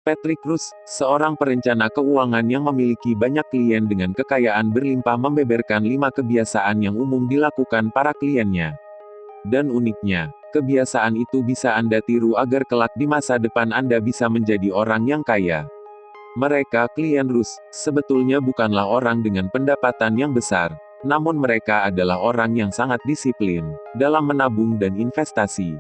Patrick Rus, seorang perencana keuangan yang memiliki banyak klien dengan kekayaan berlimpah membeberkan 5 kebiasaan yang umum dilakukan para kliennya. Dan uniknya, kebiasaan itu bisa Anda tiru agar kelak di masa depan Anda bisa menjadi orang yang kaya. Mereka, klien Rus, sebetulnya bukanlah orang dengan pendapatan yang besar, namun mereka adalah orang yang sangat disiplin dalam menabung dan investasi.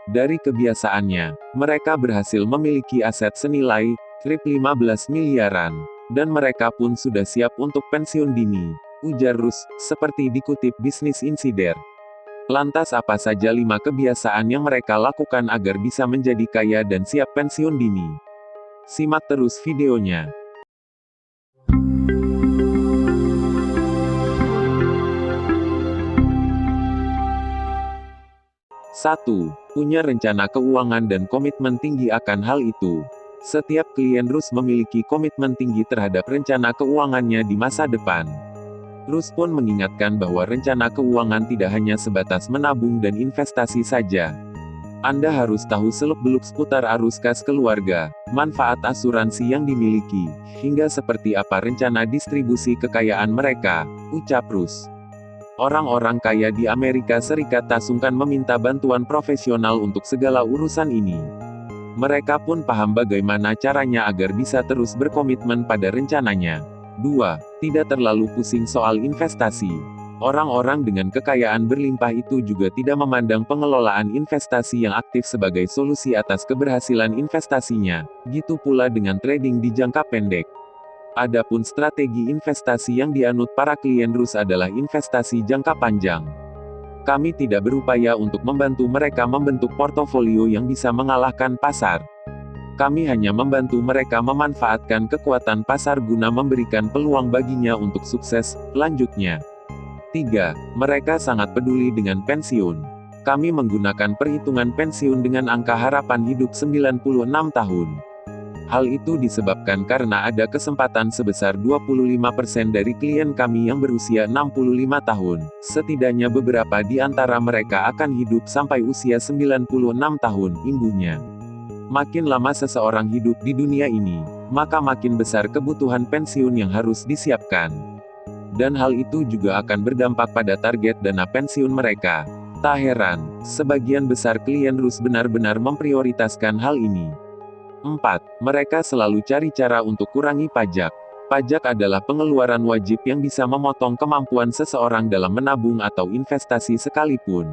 Dari kebiasaannya, mereka berhasil memiliki aset senilai Rp15 miliaran, dan mereka pun sudah siap untuk pensiun dini, ujar Rus, seperti dikutip Business Insider. Lantas apa saja 5 kebiasaan yang mereka lakukan agar bisa menjadi kaya dan siap pensiun dini? Simak terus videonya. 1. Punya rencana keuangan dan komitmen tinggi akan hal itu. Setiap klien Rus memiliki komitmen tinggi terhadap rencana keuangannya di masa depan. Rus pun mengingatkan bahwa rencana keuangan tidak hanya sebatas menabung dan investasi saja. Anda harus tahu seluk-beluk seputar arus kas keluarga, manfaat asuransi yang dimiliki, hingga seperti apa rencana distribusi kekayaan mereka, ucap Rus. Orang-orang kaya di Amerika Serikat tak sungkan meminta bantuan profesional untuk segala urusan ini. Mereka pun paham bagaimana caranya agar bisa terus berkomitmen pada rencananya. 2. Tidak terlalu pusing soal investasi. Orang-orang dengan kekayaan berlimpah itu juga tidak memandang pengelolaan investasi yang aktif sebagai solusi atas keberhasilan investasinya. Gitu pula dengan trading di jangka pendek. Adapun strategi investasi yang dianut para klien Rus adalah investasi jangka panjang. Kami tidak berupaya untuk membantu mereka membentuk portofolio yang bisa mengalahkan pasar. Kami hanya membantu mereka memanfaatkan kekuatan pasar guna memberikan peluang baginya untuk sukses, lanjutnya. 3. Mereka sangat peduli dengan pensiun. Kami menggunakan perhitungan pensiun dengan angka harapan hidup 96 tahun. Hal itu disebabkan karena ada kesempatan sebesar 25% dari klien kami yang berusia 65 tahun. Setidaknya beberapa di antara mereka akan hidup sampai usia 96 tahun, imbuhnya. Makin lama seseorang hidup di dunia ini, maka makin besar kebutuhan pensiun yang harus disiapkan. Dan hal itu juga akan berdampak pada target dana pensiun mereka. Tak heran, sebagian besar klien Rus benar-benar memprioritaskan hal ini. 4. Mereka selalu cari cara untuk kurangi pajak. Pajak adalah pengeluaran wajib yang bisa memotong kemampuan seseorang dalam menabung atau investasi sekalipun.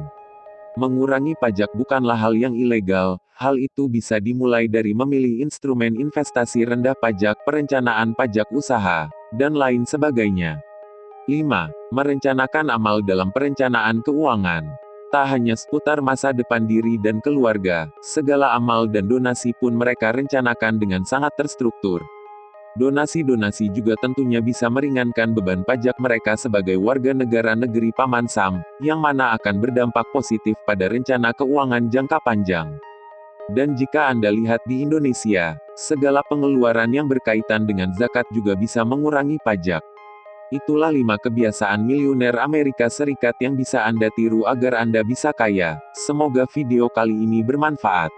Mengurangi pajak bukanlah hal yang ilegal, hal itu bisa dimulai dari memilih instrumen investasi rendah pajak, perencanaan pajak usaha, dan lain sebagainya. 5. Merencanakan amal dalam perencanaan keuangan. Tak hanya seputar masa depan diri dan keluarga, segala amal dan donasi pun mereka rencanakan dengan sangat terstruktur. Donasi-donasi juga tentunya bisa meringankan beban pajak mereka sebagai warga negara negeri Paman Sam, yang mana akan berdampak positif pada rencana keuangan jangka panjang. Dan jika Anda lihat di Indonesia, segala pengeluaran yang berkaitan dengan zakat juga bisa mengurangi pajak. Itulah 5 kebiasaan miliuner Amerika Serikat yang bisa Anda tiru agar Anda bisa kaya. Semoga video kali ini bermanfaat.